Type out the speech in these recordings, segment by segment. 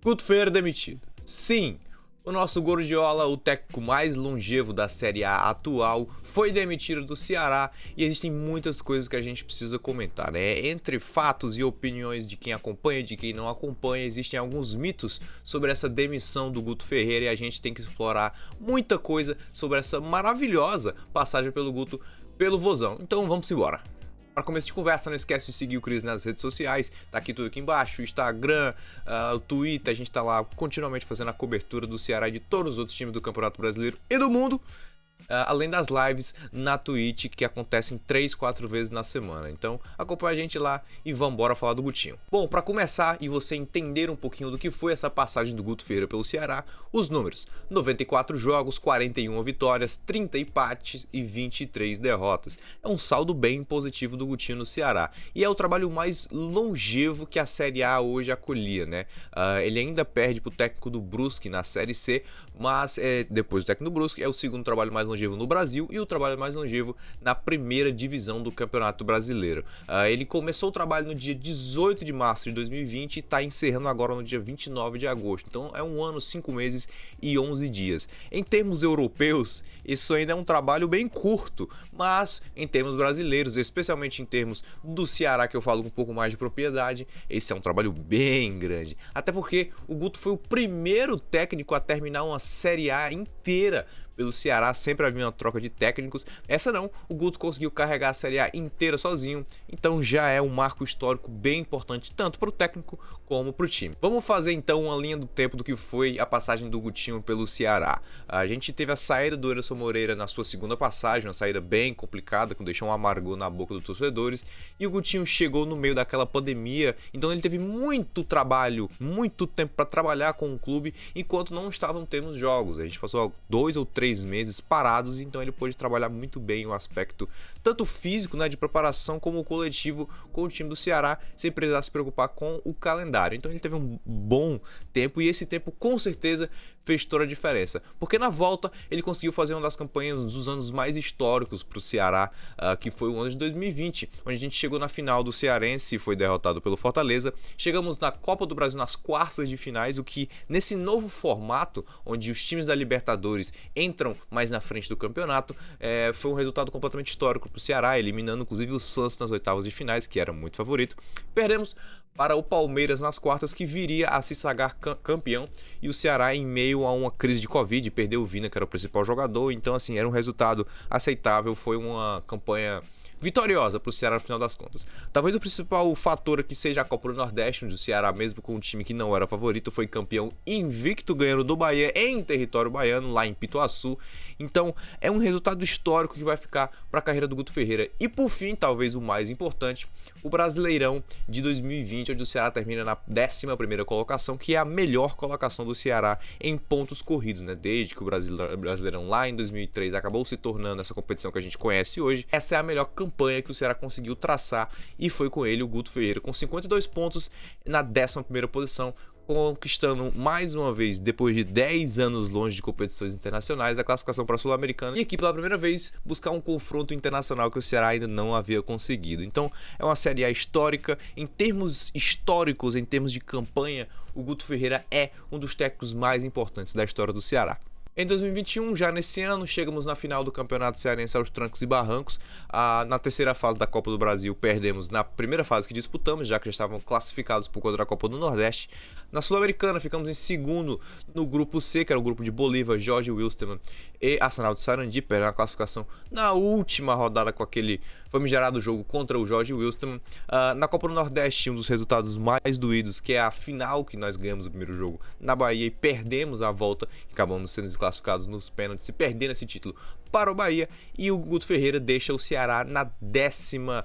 Guto Ferreira demitido. Sim, o nosso Gordiola, o técnico mais longevo da Série A atual, foi demitido do Ceará e existem muitas coisas que a gente precisa comentar, né? Entre fatos e opiniões de quem acompanha e de quem não acompanha, existem alguns mitos sobre essa demissão do Guto Ferreira e a gente tem que explorar muita coisa sobre essa maravilhosa passagem pelo Guto pelo Vozão. Então vamos embora. Para começo de conversa, não esquece de seguir o Cris nas redes sociais, tá aqui tudo aqui embaixo, o Instagram, o Twitter, a gente tá lá continuamente fazendo a cobertura do Ceará e de todos os outros times do Campeonato Brasileiro e do mundo, além das lives na Twitch que acontecem 3, 4 vezes na semana. Então acompanha a gente lá e vambora falar do Gutinho. Bom, para começar e você entender um pouquinho do que foi essa passagem do Guto Ferreira pelo Ceará, os números: 94 jogos, 41 vitórias, 30 empates e 23 derrotas. É um saldo bem positivo do Gutinho no Ceará e é o trabalho mais longevo que a Série A hoje acolhia, né? Ele ainda perde pro técnico do Brusque na Série C, mas depois do técnico do Brusque é o segundo trabalho mais longevo no Brasil e o trabalho mais longevo na primeira divisão do Campeonato Brasileiro. Ele começou o trabalho no dia 18 de março de 2020 e está encerrando agora no dia 29 de agosto. Então é um ano, 5 meses e 11 dias. Em termos europeus, isso ainda é um trabalho bem curto, mas em termos brasileiros, especialmente em termos do Ceará, que eu falo com um pouco mais de propriedade, esse é um trabalho bem grande. Até porque o Guto foi o primeiro técnico a terminar uma Série A inteira pelo Ceará. Sempre havia uma troca de técnicos. Essa não, o Guto conseguiu carregar a Série A inteira sozinho, então já é um marco histórico bem importante, tanto para o técnico como para o time. Vamos fazer então uma linha do tempo do que foi a passagem do Gutinho pelo Ceará. A gente teve a saída do Anderson Moreira na sua segunda passagem, uma saída bem complicada, que deixou um amargor na boca dos torcedores, e o Gutinho chegou no meio daquela pandemia, então ele teve muito trabalho, muito tempo para trabalhar com o clube, enquanto não estavam tendo jogos. A gente passou 2 ou 3 meses parados, então ele pôde trabalhar muito bem o aspecto tanto físico, né, de preparação, como o coletivo com o time do Ceará, sem precisar se preocupar com o calendário. Então ele teve um bom tempo e esse tempo com certeza fez toda a diferença, porque na volta ele conseguiu fazer uma das campanhas dos anos mais históricos para o Ceará, que foi o ano de 2020, onde a gente chegou na final do Cearense e foi derrotado pelo Fortaleza. Chegamos na Copa do Brasil nas quartas de finais, o que nesse novo formato, onde os times da Libertadores entram mais na frente do campeonato, foi um resultado completamente histórico para o Ceará, eliminando inclusive o Santos nas oitavas de finais, que era muito favorito. Perdemos para o Palmeiras nas quartas, que viria a se sagrar campeão, e o Ceará, em meio a uma crise de Covid, perdeu o Vina, que era o principal jogador. Então assim, era um resultado aceitável, foi uma campanha vitoriosa para o Ceará no final das contas. Talvez o principal fator aqui seja a Copa do Nordeste, onde o Ceará, mesmo com um time que não era favorito, foi campeão invicto, ganhando do Bahia em território baiano, lá em Pituaçu. Então é um resultado histórico que vai ficar para a carreira do Guto Ferreira. E por fim, talvez o mais importante, o Brasileirão de 2020, onde o Ceará termina na 11ª colocação, que é a melhor colocação do Ceará em pontos corridos, né? Desde que o Brasileirão lá em 2003 acabou se tornando essa competição que a gente conhece hoje. Essa é a melhor campanha que o Ceará conseguiu traçar e foi com ele o Guto Ferreira com 52 pontos na 11ª posição, conquistando mais uma vez, depois de 10 anos longe de competições internacionais, a classificação para a Sul-Americana, e aqui pela primeira vez buscar um confronto internacional que o Ceará ainda não havia conseguido. Então é uma Série A histórica. Em termos históricos, em termos de campanha, o Guto Ferreira é um dos técnicos mais importantes da história do Ceará. Em 2021, já nesse ano, chegamos na final do Campeonato Cearense aos trancos e barrancos. Na terceira fase da Copa do Brasil, perdemos na primeira fase que disputamos, já que já estavam classificados por conta da Copa do Nordeste. Na Sul-Americana, ficamos em segundo no grupo C, que era o grupo de Bolívar, Jorge Wilstermann e Arsenal de Sarandi, perdendo a classificação na última rodada com aquele famigerado jogo contra o Jorge Wilstermann. Na Copa do Nordeste, um dos resultados mais doídos, que é a final, que nós ganhamos o primeiro jogo na Bahia e perdemos a volta, acabamos sendo desclassificados nos pênaltis e perdendo esse título para o Bahia. E o Guto Ferreira deixa o Ceará na 18ª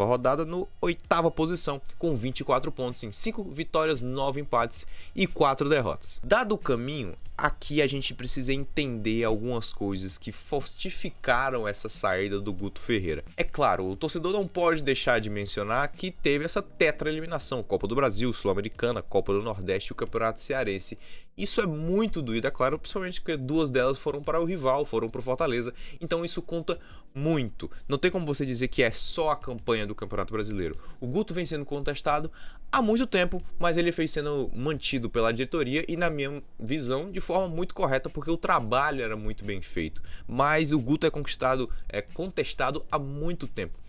rodada, no 8ª posição, com 24 pontos em 5 vitórias, 9 empates e 4 derrotas. Dado o caminho, aqui a gente precisa entender algumas coisas que fortificaram essa saída do Guto Ferreira. É claro, o torcedor não pode deixar de mencionar que teve essa tetra-eliminação: Copa do Brasil, Sul-Americana, Copa do Nordeste e o Campeonato Cearense. Isso é muito doído, é claro, principalmente porque 2 delas foram para o rival, foram para o Fortaleza, então isso conta muito. Não tem como você dizer que é só a campanha do Campeonato Brasileiro. O Guto vem sendo contestado há muito tempo, mas ele fez sendo mantido pela diretoria e, na minha visão, de forma muito correta, porque o trabalho era muito bem feito. Mas o Guto é contestado há muito tempo.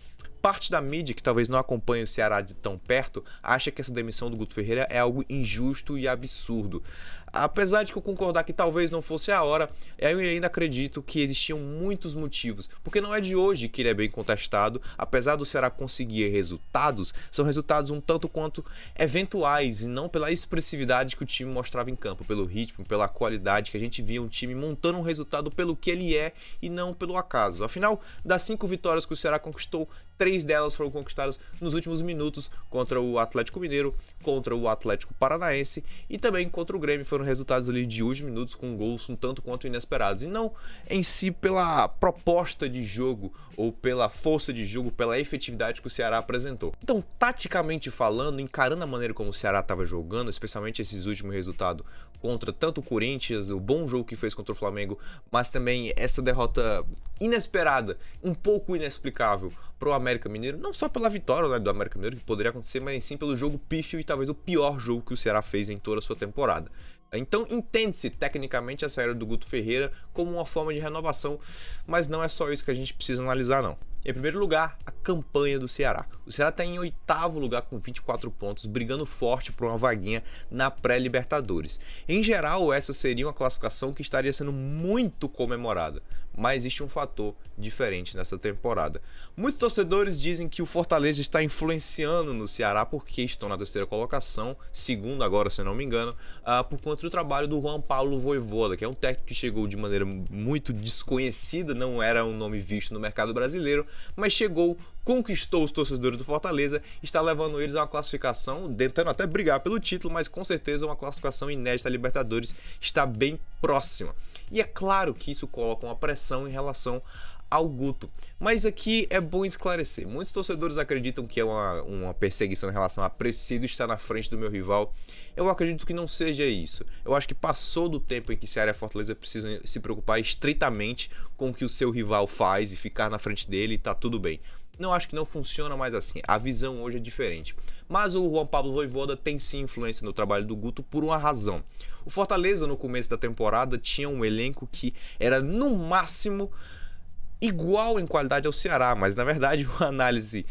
Parte da mídia, que talvez não acompanhe o Ceará de tão perto, acha que essa demissão do Guto Ferreira é algo injusto e absurdo. Apesar de que eu concordar que talvez não fosse a hora, eu ainda acredito que existiam muitos motivos. Porque não é de hoje que ele é bem contestado, apesar do Ceará conseguir resultados, são resultados um tanto quanto eventuais e não pela expressividade que o time mostrava em campo, pelo ritmo, pela qualidade que a gente via um time montando um resultado pelo que ele é e não pelo acaso. Afinal, das 5 vitórias que o Ceará conquistou, 3 delas foram conquistadas nos últimos minutos contra o Atlético Mineiro, contra o Atlético Paranaense e também contra o Grêmio. Foram resultados ali de últimos minutos com gols um tanto quanto inesperados. E não em si pela proposta de jogo ou pela força de jogo, pela efetividade que o Ceará apresentou. Então, taticamente falando, encarando a maneira como o Ceará estava jogando, especialmente esses últimos resultados contra tanto o Corinthians, o bom jogo que fez contra o Flamengo, mas também essa derrota inesperada, um pouco inexplicável para o América Mineiro, não só pela vitória, né, do América Mineiro, que poderia acontecer, mas sim pelo jogo pífio e talvez o pior jogo que o Ceará fez em toda a sua temporada. Então entende-se tecnicamente a saída do Guto Ferreira como uma forma de renovação, mas não é só isso que a gente precisa analisar não. Em primeiro lugar, a campanha do Ceará. O Ceará está em 8º lugar com 24 pontos, brigando forte por uma vaguinha na pré-Libertadores. Em geral, essa seria uma classificação que estaria sendo muito comemorada, mas existe um fator diferente nessa temporada. Muitos torcedores dizem que o Fortaleza está influenciando no Ceará porque estão na 3ª colocação, segundo agora, se não me engano, por conta do trabalho do Juan Paulo Vojvoda, que é um técnico que chegou de maneira muito desconhecida, não era um nome visto no mercado brasileiro, mas chegou, conquistou os torcedores do Fortaleza, está levando eles a uma classificação, tentando até brigar pelo título, mas com certeza uma classificação inédita à Libertadores, está bem próxima. E é claro que isso coloca uma pressão em relação ao Guto. Mas aqui é bom esclarecer. Muitos torcedores acreditam que é uma perseguição em relação a preciso estar na frente do meu rival. Eu acredito que não seja isso. Eu acho que passou do tempo em que Ceará e Fortaleza precisam se preocupar estritamente com o que o seu rival faz e ficar na frente dele e tá tudo bem. Não, acho que não funciona mais assim. A visão hoje é diferente. Mas o Juan Pablo Vojvoda tem sim influência no trabalho do Guto por uma razão. O Fortaleza, no começo da temporada, tinha um elenco que era, no máximo, igual em qualidade ao Ceará, mas na verdade uma análise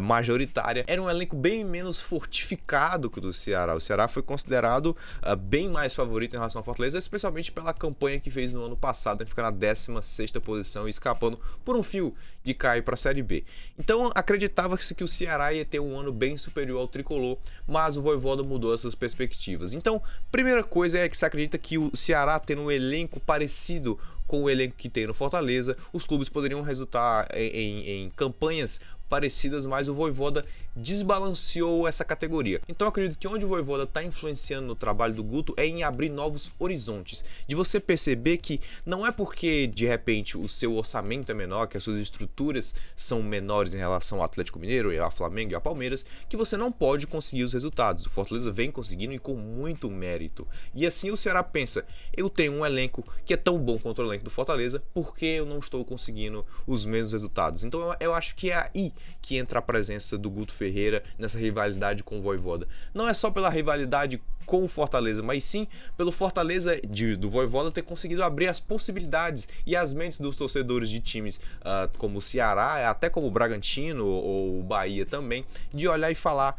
majoritária era um elenco bem menos fortificado que o do Ceará. O Ceará foi considerado bem mais favorito em relação ao Fortaleza, especialmente pela campanha que fez no ano passado, em ficar na 16ª posição e escapando por um fio de cair para a Série B. Então acreditava-se que o Ceará ia ter um ano bem superior ao tricolor, mas o Vojvoda mudou as suas perspectivas. Então, primeira coisa é que se acredita que o Ceará tendo um elenco parecido com o elenco que tem no Fortaleza, os clubes poderiam resultar em campanhas parecidas, mas o Vojvoda desbalanceou essa categoria. Então eu acredito que onde o Vojvoda está influenciando no trabalho do Guto é em abrir novos horizontes, de você perceber que não é porque de repente o seu orçamento é menor, que as suas estruturas são menores em relação ao Atlético Mineiro, ao Flamengo e ao Palmeiras, que você não pode conseguir os resultados. O Fortaleza vem conseguindo e com muito mérito. E assim o Ceará pensa, eu tenho um elenco que é tão bom quanto o elenco do Fortaleza, por que eu não estou conseguindo os mesmos resultados? Então eu acho que é aí que entra a presença do Guto Ferreira nessa rivalidade com o Vojvoda. Não é só pela rivalidade com o Fortaleza, mas sim pelo Fortaleza do Vojvoda ter conseguido abrir as possibilidades e as mentes dos torcedores de times como o Ceará, até como o Bragantino ou o Bahia também, de olhar e falar,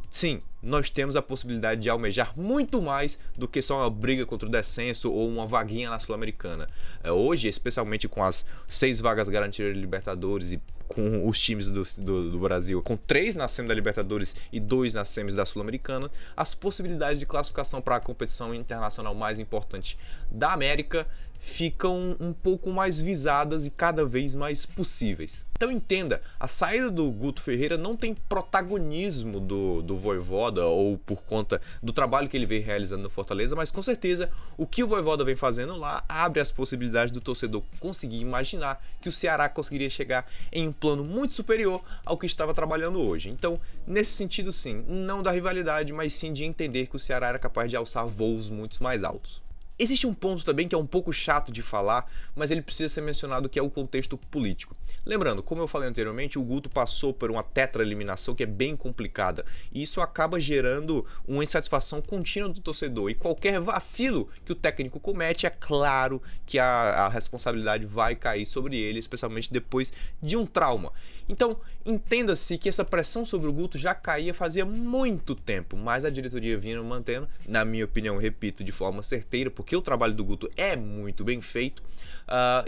sim, nós temos a possibilidade de almejar muito mais do que só uma briga contra o descenso ou uma vaguinha na Sul-Americana. Hoje, especialmente com as 6 vagas garantidas de Libertadores e com os times do Brasil, com 3 na semi da Libertadores e 2 na semis da Sul-Americana, as possibilidades de classificação para a competição internacional mais importante da América ficam um pouco mais visadas e cada vez mais possíveis. Então entenda, a saída do Guto Ferreira não tem protagonismo do Vojvoda ou por conta do trabalho que ele vem realizando no Fortaleza, mas com certeza o que o Vojvoda vem fazendo lá abre as possibilidades do torcedor conseguir imaginar que o Ceará conseguiria chegar em um plano muito superior ao que estava trabalhando hoje. Então, nesse sentido sim, não da rivalidade, mas sim de entender que o Ceará era capaz de alçar voos muito mais altos. Existe um ponto também que é um pouco chato de falar, mas ele precisa ser mencionado, que é o contexto político. Lembrando, como eu falei anteriormente, o Guto passou por uma tetra-eliminação que é bem complicada, e isso acaba gerando uma insatisfação contínua do torcedor, e qualquer vacilo que o técnico comete, é claro que a responsabilidade vai cair sobre ele, especialmente depois de um trauma. Então, entenda-se que essa pressão sobre o Guto já caía fazia muito tempo, mas a diretoria vinha mantendo, na minha opinião, repito, de forma certeira, porque o trabalho do Guto é muito bem feito,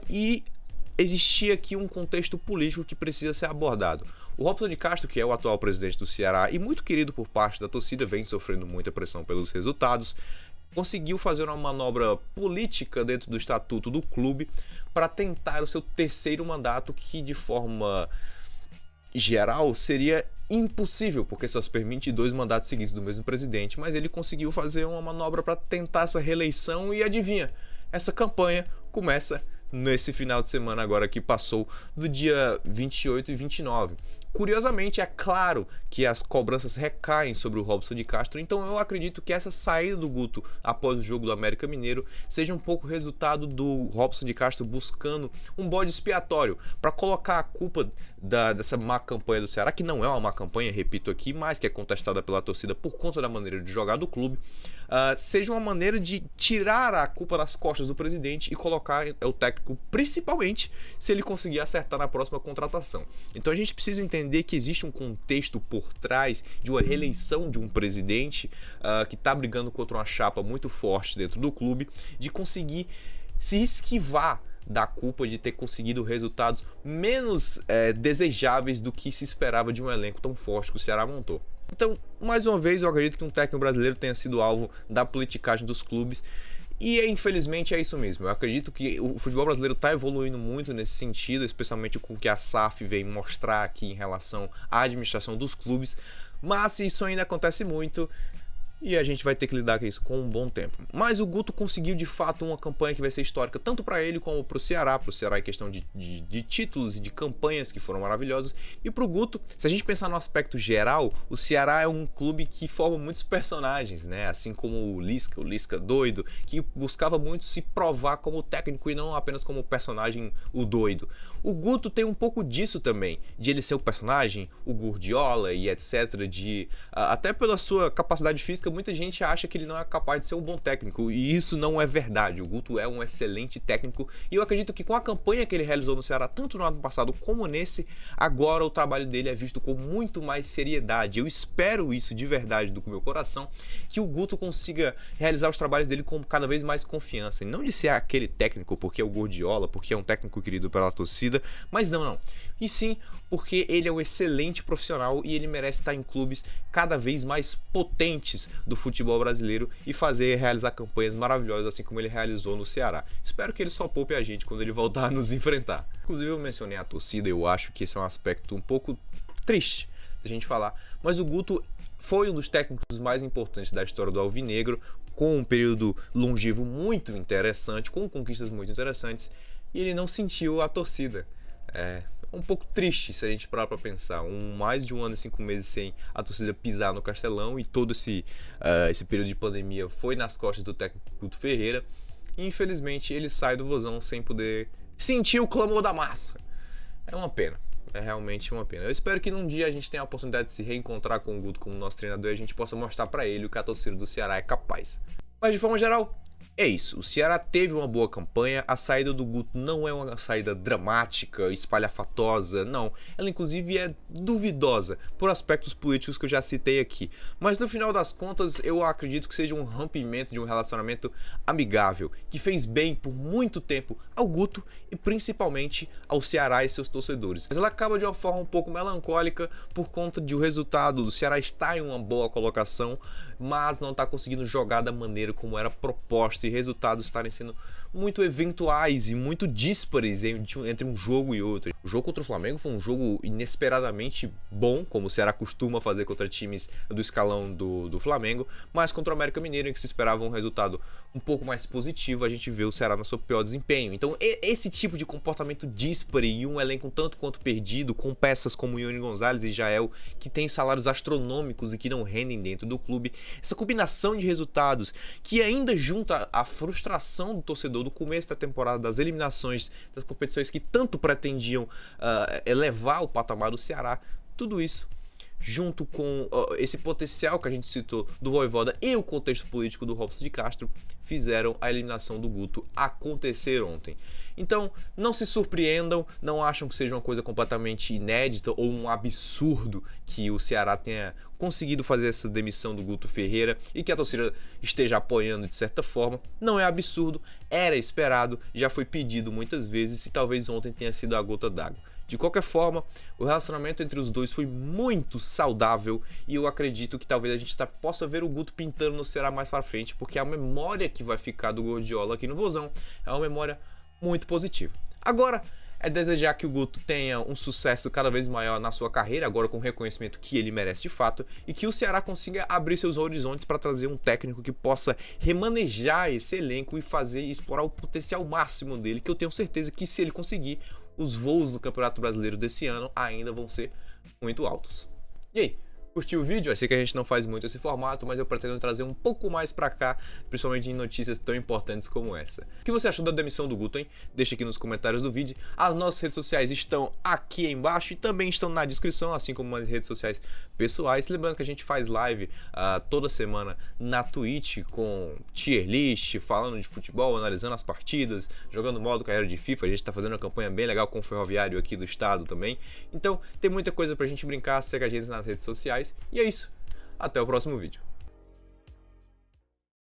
e existia aqui um contexto político que precisa ser abordado. O Robson de Castro, que é o atual presidente do Ceará e muito querido por parte da torcida, vem sofrendo muita pressão pelos resultados, conseguiu fazer uma manobra política dentro do estatuto do clube para tentar o seu terceiro mandato, que de forma geral seria impossível, porque só se permite 2 mandatos seguidos do mesmo presidente, mas ele conseguiu fazer uma manobra para tentar essa reeleição e adivinha, essa campanha começa nesse final de semana agora que passou, do dia 28 e 29. Curiosamente, é claro que as cobranças recaem sobre o Robson de Castro, então eu acredito que essa saída do Guto após o jogo do América Mineiro seja um pouco resultado do Robson de Castro buscando um bode expiatório para colocar a culpa dessa má campanha do Ceará, que não é uma má campanha, repito aqui, mas que é contestada pela torcida por conta da maneira de jogar do clube, seja uma maneira de tirar a culpa das costas do presidente e colocar o técnico, principalmente se ele conseguir acertar na próxima contratação. Então a gente precisa entender que existe um contexto por trás de uma reeleição de um presidente que está brigando contra uma chapa muito forte dentro do clube, de conseguir se esquivar da culpa de ter conseguido resultados menos desejáveis do que se esperava de um elenco tão forte que o Ceará montou. Então, mais uma vez, eu acredito que um técnico brasileiro tenha sido alvo da politicagem dos clubes. E infelizmente é isso mesmo. Eu acredito que o futebol brasileiro está evoluindo muito nesse sentido, especialmente com o que a SAF vem mostrar aqui em relação à administração dos clubes. Mas isso ainda acontece muito e a gente vai ter que lidar com isso com um bom tempo. Mas o Guto conseguiu de fato uma campanha que vai ser histórica tanto para ele como para o Ceará. Para o Ceará em questão de títulos e de campanhas que foram maravilhosas. E para o Guto, se a gente pensar no aspecto geral, o Ceará é um clube que forma muitos personagens, né? Assim como o Lisca doido, que buscava muito se provar como técnico e não apenas como personagem, o doido. O Guto tem um pouco disso também, de ele ser o personagem, o Gordiola e etc. Até pela sua capacidade física, muita gente acha que ele não é capaz de ser um bom técnico, e isso não é verdade. O Guto é um excelente técnico, e eu acredito que com a campanha que ele realizou no Ceará, tanto no ano passado como nesse, agora o trabalho dele é visto com muito mais seriedade. Eu espero isso de verdade, do meu coração, que o Guto consiga realizar os trabalhos dele com cada vez mais confiança, e não de ser aquele técnico porque é o Gordiola, porque é um técnico querido pela torcida, mas não. E sim, porque ele é um excelente profissional e ele merece estar em clubes cada vez mais potentes do futebol brasileiro e realizar campanhas maravilhosas, assim como ele realizou no Ceará. Espero que ele só poupe a gente quando ele voltar a nos enfrentar. Inclusive eu mencionei a torcida, eu acho que esse é um aspecto um pouco triste da gente falar, mas o Guto foi um dos técnicos mais importantes da história do Alvinegro, com um período longevo muito interessante, com conquistas muito interessantes, e ele não sentiu a torcida. É um pouco triste se a gente parar para pensar. Mais de 1 ano e 5 meses sem a torcida pisar no Castelão, e todo esse período de pandemia foi nas costas do técnico Guto Ferreira. E infelizmente ele sai do Vozão sem poder sentir o clamor da massa. É uma pena. É realmente uma pena. Eu espero que num dia a gente tenha a oportunidade de se reencontrar com o Guto como nosso treinador e a gente possa mostrar para ele o que a torcida do Ceará é capaz. Mas de forma geral, é isso. O Ceará teve uma boa campanha. A saída do Guto não é uma saída dramática, espalhafatosa, não. Ela inclusive é duvidosa por aspectos políticos que eu já citei aqui. Mas no final das contas, eu acredito que seja um rompimento de um relacionamento amigável, que fez bem por muito tempo ao Guto e principalmente ao Ceará e seus torcedores. Mas ela acaba de uma forma um pouco melancólica por conta de o resultado do Ceará estar em uma boa colocação, mas não está conseguindo jogar da maneira como era proposta, e resultados estarem sendo muito eventuais e muito díspares entre um jogo e outro. O jogo contra o Flamengo foi um jogo inesperadamente bom, como o Ceará costuma fazer contra times do escalão do Flamengo, mas contra o América Mineiro, em que se esperava um resultado um pouco mais positivo, a gente vê o Ceará no seu pior desempenho. Então esse tipo de comportamento díspare e um elenco um tanto quanto perdido, com peças como Ione Gonzalez e Jael, que tem salários astronômicos e que não rendem dentro do clube, Essa combinação de resultados que ainda junta a frustração do torcedor do começo da temporada, das eliminações, das competições que tanto pretendiam elevar o patamar do Ceará, tudo isso junto com esse potencial que a gente citou do Vojvoda e o contexto político do Robson de Castro, fizeram a eliminação do Guto acontecer ontem. Então, não se surpreendam, não acham que seja uma coisa completamente inédita ou um absurdo que o Ceará tenha conseguido fazer essa demissão do Guto Ferreira e que a torcida esteja apoiando de certa forma. Não é absurdo, era esperado, já foi pedido muitas vezes e talvez ontem tenha sido a gota d'água. De qualquer forma, o relacionamento entre os dois foi muito saudável e eu acredito que talvez a gente possa ver o Guto pintando no Ceará mais pra frente, porque a memória que vai ficar do Guardiola aqui no Vozão é uma memória muito positiva. Agora é desejar que o Guto tenha um sucesso cada vez maior na sua carreira, agora com o reconhecimento que ele merece de fato, e que o Ceará consiga abrir seus horizontes para trazer um técnico que possa remanejar esse elenco e fazer explorar o potencial máximo dele, que eu tenho certeza que se ele conseguir, os voos no Campeonato Brasileiro desse ano ainda vão ser muito altos. E aí, curtiu o vídeo? Eu sei que a gente não faz muito esse formato, mas eu pretendo trazer um pouco mais pra cá, principalmente em notícias tão importantes como essa. O que você achou da demissão do Guto, hein? Deixa aqui nos comentários do vídeo. As nossas redes sociais estão aqui embaixo e também estão na descrição, assim como as redes sociais pessoais. Lembrando que a gente faz live toda semana na Twitch com tier list, falando de futebol, analisando as partidas, jogando modo carreira de FIFA. A gente tá fazendo uma campanha bem legal com o Ferroviário aqui do estado também. Então tem muita coisa pra gente brincar, segue a gente nas redes sociais. E é isso. Até o próximo vídeo.